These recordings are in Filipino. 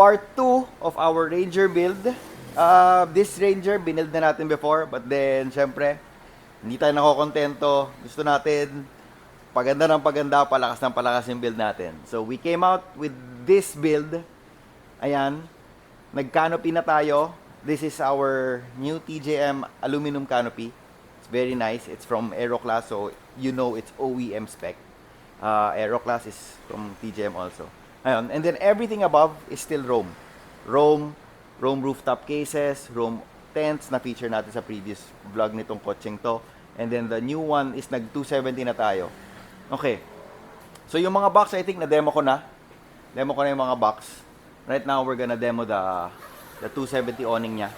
part 2 of our Ranger build. This Ranger, binild na natin before, but then, syempre, hindi tayo nakokontento. Gusto natin, paganda ng paganda, palakas ng palakas yung build natin. So, we came out with this build. Ayan, nag-canopy na tayo. This is our new TJM aluminum canopy. It's very nice. It's from Aeroclass, so you know it's OEM spec. Aeroclass is from TJM also. Ayun, and then everything above is still Rome. Rome rooftop cases, Rome tents na feature natin sa previous vlog nitong kotseng to. And then the new one is nag 270 na tayo. Okay. So yung mga box, I think na-demo ko na. Demo ko na yung mga box. Right now, we're gonna demo the 270 awning niya.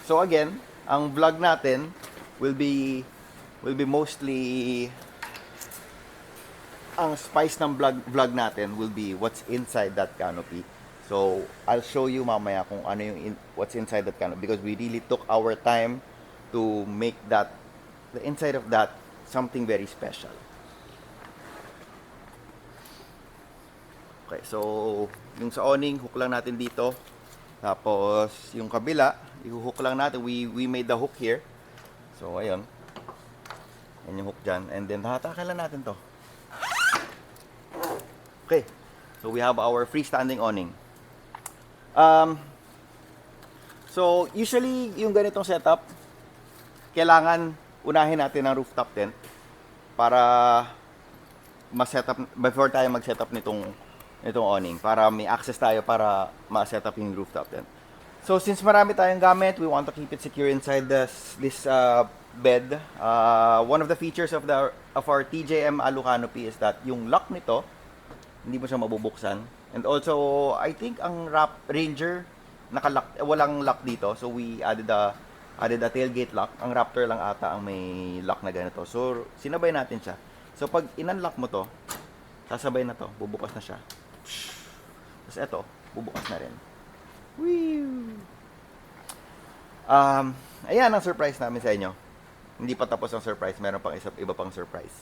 So again, ang vlog natin will be mostly, ang spice ng vlog natin will be what's inside that canopy. So I'll show you mamaya kung ano yung what's inside that canopy, because we really took our time to make that, the inside of that, something very special. Okay, so yung sa awning, hook lang natin dito. Tapos yung kabila, i-hook lang natin. We made the hook here. So ayun. Yan yung hook dyan. And then hatakan lang natin to. Okay. So we have our freestanding awning. So usually yung ganitong setup, kailangan unahin natin ang rooftop tent para ma-setup before tayo mag-setup nitong awning, para may access tayo para ma-setup yung rooftop tent. So since marami tayong gamit, we want to keep it secure inside this bed. One of the features of our TJM alu canopy is that yung lock nito, hindi mo siya mabubuksan. And also, I think ang Ranger naka-lock, walang lock dito. So we added a tailgate lock. Ang Raptor lang ata ang may lock na ganito. So sinabay natin siya. So pag in-unlock mo to, sasabay na to, bubukas na siya. Tapos eto, bubukas na rin. Woo! Ayan ang surprise namin sa inyo. Hindi pa tapos ang surprise, meron pang iba pang surprise.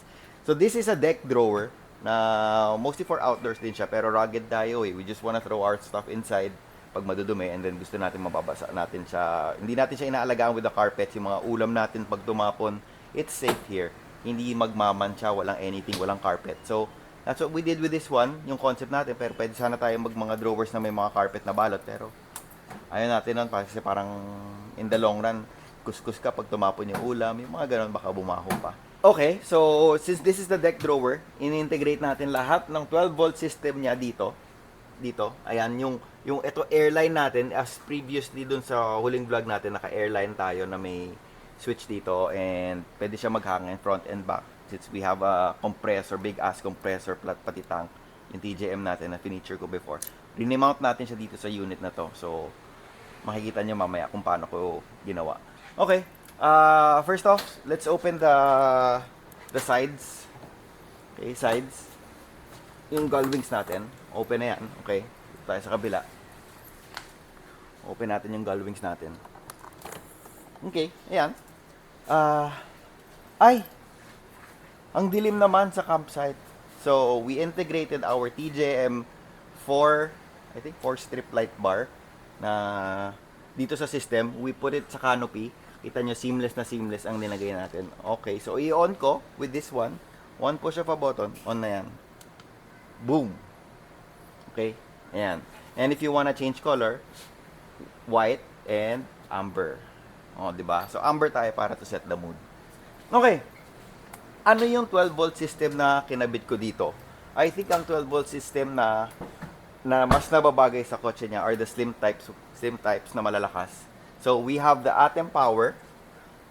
So this is a deck drawer na mostly for outdoors din siya, pero rugged tayo eh. We just wanna throw our stuff inside pag madudumi, and then gusto natin mababasa natin siya. Hindi natin siya inaalagaan with the carpets, yung mga ulam natin pag tumapon. It's safe here. Hindi magmamantsa, walang anything, walang carpet. So that's what we did with this one, yung concept natin. Pero pwede sana tayo mga drawers na may mga carpet na balot, pero ayaw natin nun kasi parang in the long run, kuskus ka pag tumapon yung ulam, yung mga ganun, baka bumaho pa. Okay, so since this is the deck drawer, in-integrate natin lahat ng 12-volt system niya dito. Ayan, yung ito airline natin, as previously dun sa huling vlog natin, naka-airline tayo na may switch dito, and pwede siya maghangin front and back. Since we have a compressor, big ass compressor, pati tank, yung TJM natin na finiture ko before. Remount natin siya dito sa unit na to. So, makikita nyo mamaya kung paano ko ginawa. Okay. First off, let's open the sides. Okay, sides. Yung gull wings natin, open na yan. Okay, dito tayo sa kabila. Open natin yung gull wings natin. Okay, ayan. Ay! Ang dilim naman sa campsite. So, we integrated our TJM 4 strip light bar na dito sa system. We put it sa canopy. Kita nyo, seamless ang nilagay natin. Okay, so i-on ko with this one. One push of a button, on na yan. Boom! Okay, ayan. And if you wanna change color, white and amber. O, diba? So, amber tayo para to set the mood. Okay. Ano yung 12-volt system na kinabit ko dito? I think ang 12-volt system na mas nababagay sa kotse niya are the slim types na malalakas. So, we have the Atem Power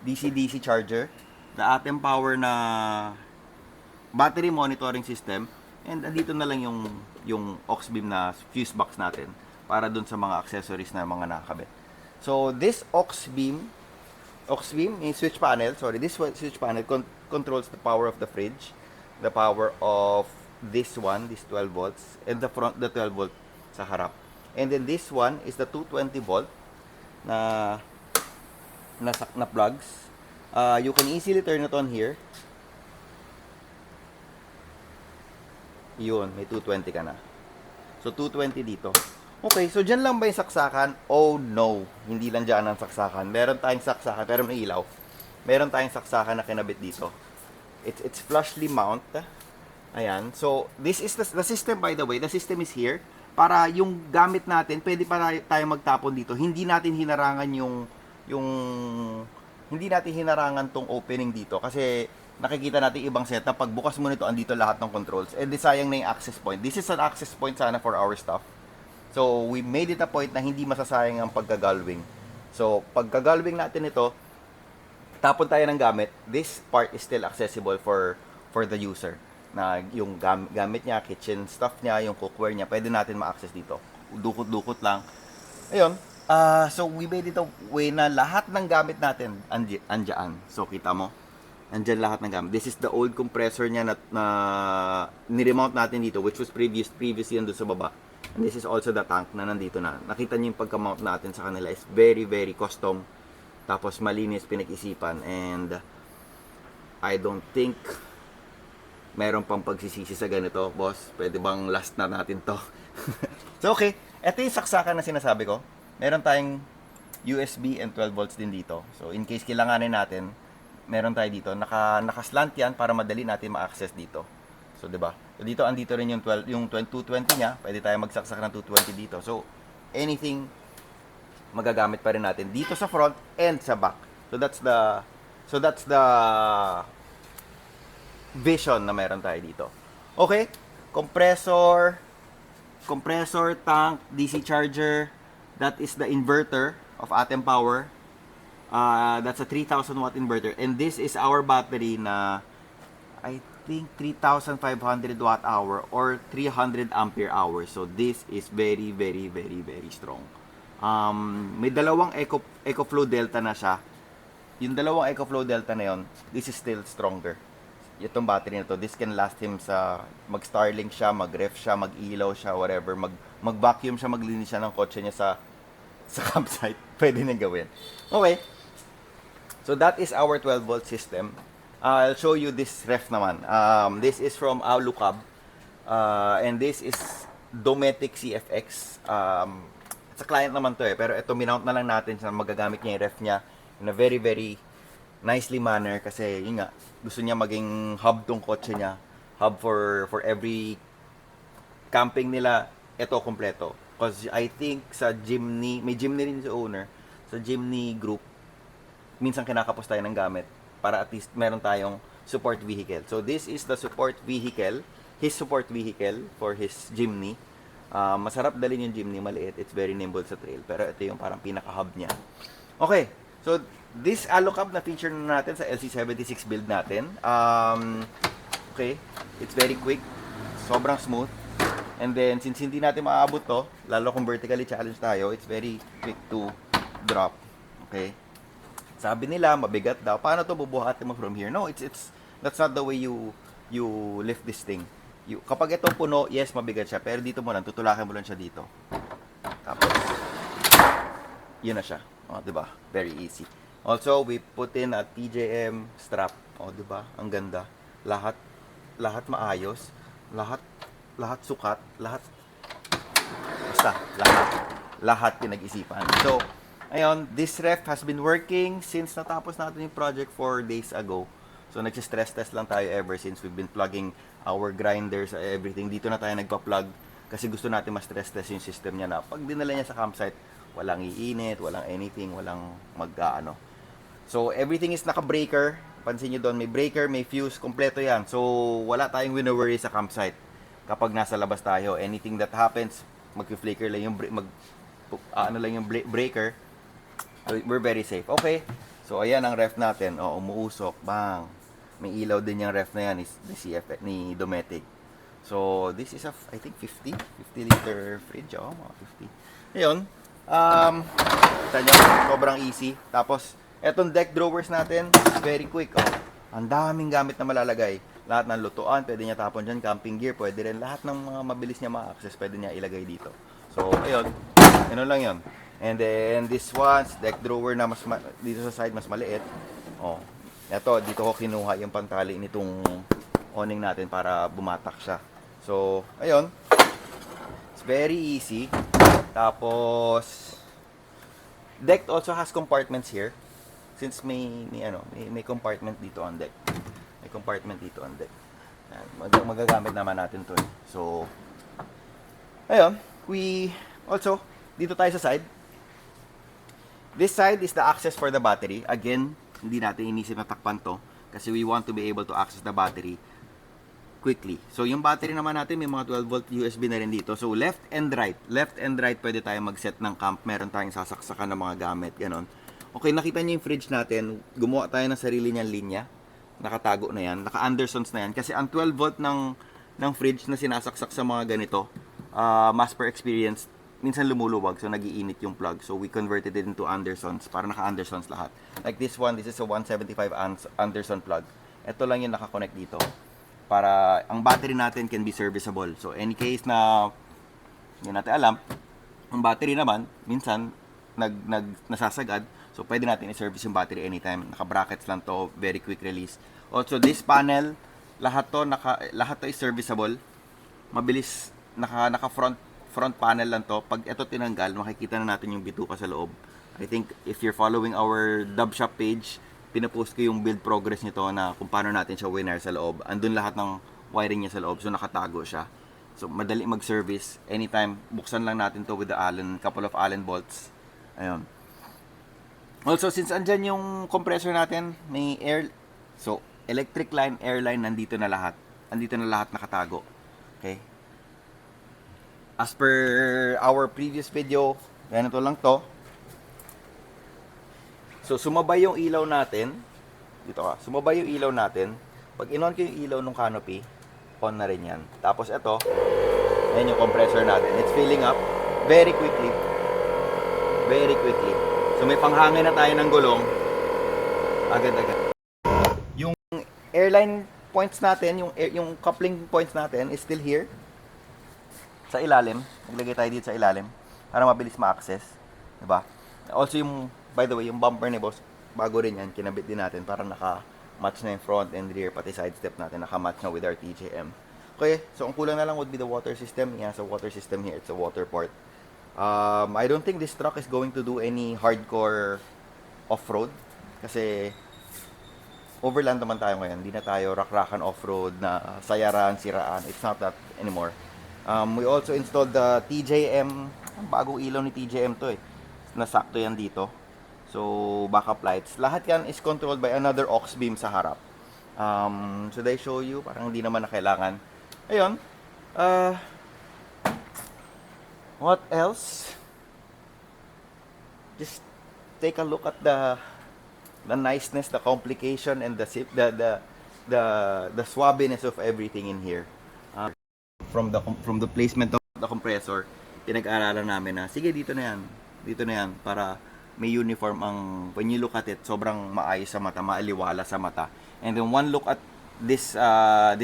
DC-DC charger, the Atem Power na battery monitoring system, and andito na lang yung aux beam na fuse box natin para dun sa mga accessories na mga nakakabit. So, this aux beam yung switch panel, this switch panel controls the power of the fridge, the power of this 12 volts, and the 12 volt sa harap. And then this one is the 220 volt na plugs. You can easily turn it on here. Yun, may 220 ka na. So 220 dito. Okay, so dyan lang ba yung saksakan? Oh no, hindi lang dyan ang saksakan. Meron tayong saksakan, pero may ilaw. Meron tayong saksakan na kinabit dito. It's flushly mount. Ayan. So, this is the system, by the way. The system is here. Para yung gamit natin, pwede pa tayo magtapon dito. Hindi natin hinarangan yung hindi natin hinarangan tong opening dito. Kasi nakikita natin ibang set na pagbukas mo nito, andito lahat ng controls. And sayang na yung access point. This is an access point sana for our stuff. So, we made it a point na hindi masasayang ang paggagalwing. So, paggagalwing natin ito, tapon tayo ng gamit, this part is still accessible for the user. Na yung gamit niya, kitchen stuff niya, yung cookware niya, pwede natin ma-access dito. Dukot-dukot lang. Ayun. So, we made it a way na lahat ng gamit natin andyan. So, kita mo? Andyan lahat ng gamit. This is the old compressor niya na niremount natin dito, which was previously andun sa baba. And this is also the tank na nandito na. Nakita niyo yung pagka-mount natin sa kanila is very, very custom. Tapos malinis, pinag-isipan. And I don't think meron pang pagsisisi sa ganito, boss. Pwede bang last na natin to? So, okay. Ito yung saksakan na sinasabi ko. Meron tayong USB and 12 volts din dito. So, in case kailanganin natin, meron tayo dito. Naka-slant yan para madali natin ma-access dito. So, diba? So, dito, andito rin yung 220 niya. Pwede tayo magsaksak ng 220 dito. So, anything magagamit pa rin natin dito sa front and sa back. So, that's the vision na meron tayo dito. Okay? Compressor, tank, DC charger. That is the inverter of Atem Power. That's a 3,000 watt inverter. And this is our battery na I think 3,500 watt hour or 300 ampere hour. So this is very, very, very, very strong. May dalawang EcoFlow Delta na siya. Yung dalawang EcoFlow Delta na yon, this is still stronger. Itong battery na to, this can last him sa mag-Starlink siya, mag-ref siya, mag-ilaw siya, whatever, mag-vacuum siya, maglinis siya ng kotse niya sa campsite. Pwede na gawin. Okay. So that is our 12 volt system. I'll show you this ref naman. This is from Alucab. And this is Dometic CFX. Sa client naman to pero ito minount na lang natin sa magagamit niya yung ref niya in a very, very nicely manner kasi yun nga, gusto niya maging hub tong kotse niya, hub for every camping nila, ito kompleto. Because I think sa Jimny, may Jimny rin sa owner, sa Jimny group, minsan kinakapos tayo ng gamit para at least meron tayong support vehicle. So this is the support vehicle, his support vehicle for his Jimny. Masarap dalhin yung Jimny, maliit, it's very nimble sa trail, pero ito yung parang pinaka-hub niya. Okay, so this Alucab na feature na natin sa LC76 build natin. Okay, it's very quick, sobrang smooth. And then, since hindi natin maaabot to, lalo kung vertically challenged tayo, it's very quick to drop. Okay? Sabi nila, mabigat daw. Paano to bubuhatin mo from here? No, that's not the way you lift this thing. Kapag ito puno, yes, mabigat siya. Pero dito mo lang, tutulakin mo lang siya dito. Tapos, yun na siya. O, diba? Very easy. Also, we put in a TJM strap. O, diba? Ang ganda. Lahat maayos. Lahat sukat. Lahat pinag-isipan. So, ayun, this ref has been working since natapos natin yung project 4 days ago. So, nag-stress test lang tayo ever since we've been plugging our grinders, everything. Dito na tayo nagpa-plug kasi gusto natin ma-stress test yung system niya na pag dinala niya sa campsite, walang iinit, walang anything, walang mag-ano. So, everything is naka-breaker. Pansin nyo doon, may breaker, may fuse, kompleto yan. So, wala tayong wino-worry sa campsite. Kapag nasa labas tayo, anything that happens, mag-flicker lang yung breaker. So, we're very safe. Okay. So, ayan ang ref natin. O, umuusok. Bang. May ilaw din yung ref na yan ni CFX, ni Dometic. So, this is I think 50 liter fridge. Oh, mga 50. Ayun. Kita nyo, sobrang easy. Tapos, etong deck drawers natin, very quick. Oh. Ang daming gamit na malalagay. Lahat ng lutuan, pwede niya tapon dyan. Camping gear, pwede rin. Lahat ng mga mabilis niya ma-access, pwede niya ilagay dito. So, ayun. Ano lang yun. And then, this one's deck drawer na dito sa side, mas maliit. Oh. Ito, dito ko kinuha yung pantali nitong awning natin para bumatak siya. So, ayun. It's very easy. Tapos, deck also has compartments here. Since may compartment dito on deck. May compartment dito on deck. Ayan, magagamit naman natin to. So, ayun, dito tayo sa side. This side is the access for the battery. Again, hindi natin inisip na takpan to kasi we want to be able to access the battery quickly. So, yung battery naman natin, may mga 12-volt USB na rin dito. So, left and right, pwede tayo mag-set ng clamp. Meron tayong sasaksakan ng mga gamit, ganon. Okay, nakita niyo yung fridge natin. Gumawa tayo ng sarili niyang linya. Nakatago na yan. Naka-Andersons na yan. Kasi ang 12-volt ng fridge na sinasaksak sa mga ganito, mass per experience, minsan lumuluwag. So, nagiinit yung plug. So, we converted it into Andersons para naka-Andersons lahat. Like this one, this is a 175 amps Anderson plug. Ito lang yung nakakonect dito. Para ang battery natin can be serviceable. So, any case na hindi natin alam, ang battery naman, minsan, nasasagad. So, pwede natin i-service yung battery anytime. Naka-brackets lang to, very quick release. Also, this panel, lahat to is serviceable. Mabilis, front panel lang to. Pag ito tinanggal, makikita na natin yung bituka sa loob. I think, if you're following our Dub Shop page, pinapost ko yung build progress nito na kung paano natin siya wire sa loob. Andun lahat ng wiring niya sa loob, so nakatago siya. So, madali mag-service. Anytime, buksan lang natin to with the couple of Allen bolts. Ayun. Also, since andyan yung compressor natin, may air, so, electric line, air line, nandito na lahat. Andito na lahat nakatago. Okay? As per our previous video, ganito lang to. So, sumabay yung ilaw natin. Dito ka. Sumabay yung ilaw natin. Pag in-on ko yung ilaw ng canopy, on na rin yan. Tapos ito, ayan yung compressor natin. It's filling up very quickly. Very quickly. So, may panghangin na tayo ng gulong. Agad-agad. Yung airline points natin, yung coupling points natin is still here. Sa ilalim. Naglagay tayo dito sa ilalim. Para mabilis ma-access. Diba? Also, by the way, yung bumper ni boss, bago rin yan, kinabit din natin para naka-match na yung front and rear, pati side step natin, naka-match na with our TJM. Okay, so ang kulang na lang would be the water system. Yeah, so water system here, it's a water port. I don't think this truck is going to do any hardcore off-road kasi overland naman tayo ngayon. Hindi na tayo rak-rakan off-road na sayaran, siraan. It's not that anymore. We also installed the TJM. Ang bagong ilaw ni TJM to eh. Nasakto yan dito. So, backup lights. Lahat yan is controlled by another aux beam sa harap. Should I show you? Parang hindi naman na kailangan. Ayun. What else? Just take a look at the niceness, the complication, and the swabbiness of everything in here. From the placement of the compressor, pinag-aralan namin na sige dito na yan para may uniform ang when you look at it sobrang maayos sa mata, maaliwala sa mata. And then one look at this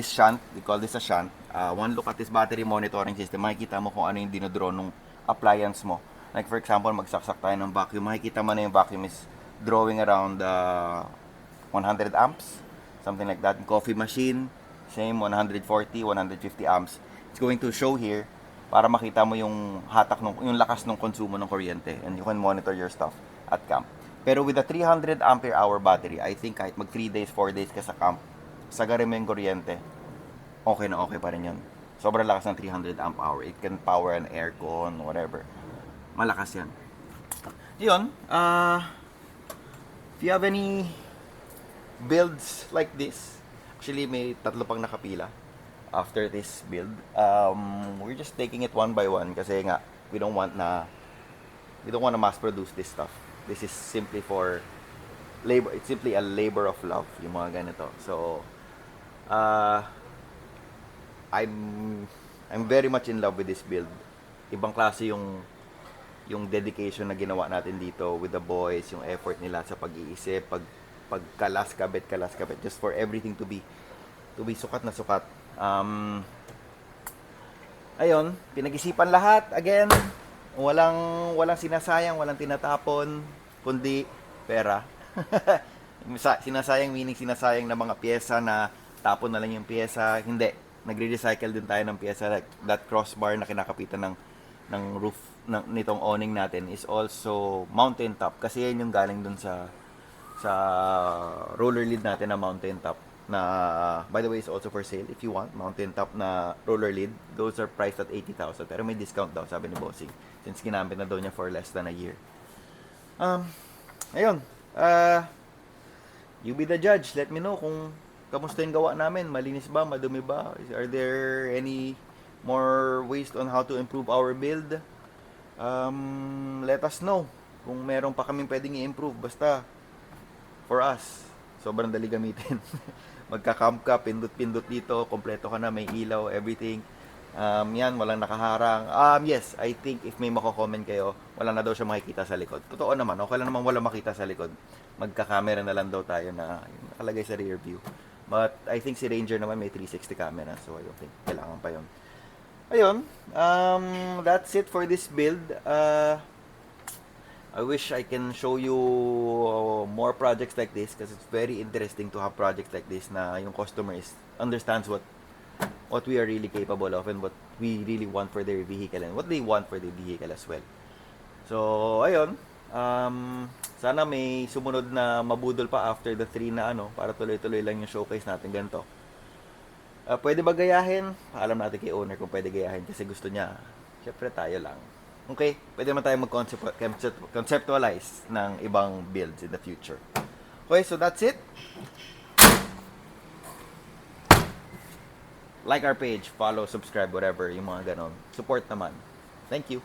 shunt, we call this a shunt. One look at this battery monitoring system, makikita mo kung ano yung dinodraw nung appliance mo. Like for example, magsaksak tayo ng vacuum, makikita mo na yung vacuum is drawing around 100 amps, something like that. Coffee machine, same 140, 150 amps. It's going to show here para makita mo yung yung lakas ng konsumo ng kuryente, and you can monitor your stuff at camp. Pero with a 300 ampere hour battery, I think kahit mag 3 days, 4 days ka sa camp, sagarin mo yung kuryente, okay na okay pa rin yun. Sobrang lakas ng 300 amp hour. It can power an aircon, whatever. Malakas yan. Yun, if you have any builds like this, actually may tatlo pang nakapila after this build. We're just taking it one by one kasi nga we don't want to mass produce this stuff. This is simply for labor. It's simply a labor of love, yung mga ganito. So I'm very much in love with this build. Ibang klase yung dedication na ginawa natin dito with the boys, yung effort nila sa pag-iisip, pagkalas kabit just for everything to be sukat na sukat. Ayun, pinag-isipan lahat. Again, walang sinasayang, walang tinatapon, kundi pera. Sinasayang meaning sinasayang na mga pyesa na tapon na lang yung pyesa. Hindi, nagre-recycle din tayo ng pyesa, like that crossbar na kinakapitan roof nitong awning natin is also mountain top kasi yan yung galing dun sa roller lid natin na mountain top na by the way is also for sale if you want mountain top na roller lid. Those are priced at 80,000 pero may discount daw sabi ni Bossing since ginamit na daw niya for less than a year. Ayun. You be the judge. Let me know kung kamusta yung gawa namin. Malinis ba? Madumi ba? Are there any more ways on how to improve our build? Let us know kung meron pa kaming pwedeng i-improve. Basta, for us, sobrang dali gamitin. Magka-cam ka, pindot-pindot dito, kompleto ka na, may ilaw, everything. Yan, walang nakaharang. Yes, I think if may mako-comment kayo, wala na daw siya makikita sa likod. Totoo naman, okay lang naman wala makita sa likod. Magka-camera na lang daw tayo na nakalagay sa rear view. But I think si Ranger naman may 360 camera, so I don't think kailangan pa yun. Ayun, that's it for this build. I wish I can show you more projects like this because it's very interesting to have projects like this na yung customer understands what we are really capable of and what we really want for their vehicle and what they want for their vehicle as well. So, ayun. Sana may sumunod na mabudol pa after the 3 na para tuloy-tuloy lang yung showcase natin ganito. Pwede ba gayahin? Paalam natin kay owner kung pwede gayahin kasi gusto niya. Siyempre tayo lang. Okay, pwede naman tayo mag-conceptualize ng ibang builds in the future. Okay, so that's it. Like our page, follow, subscribe, whatever, yung mga ganon. Support naman. Thank you.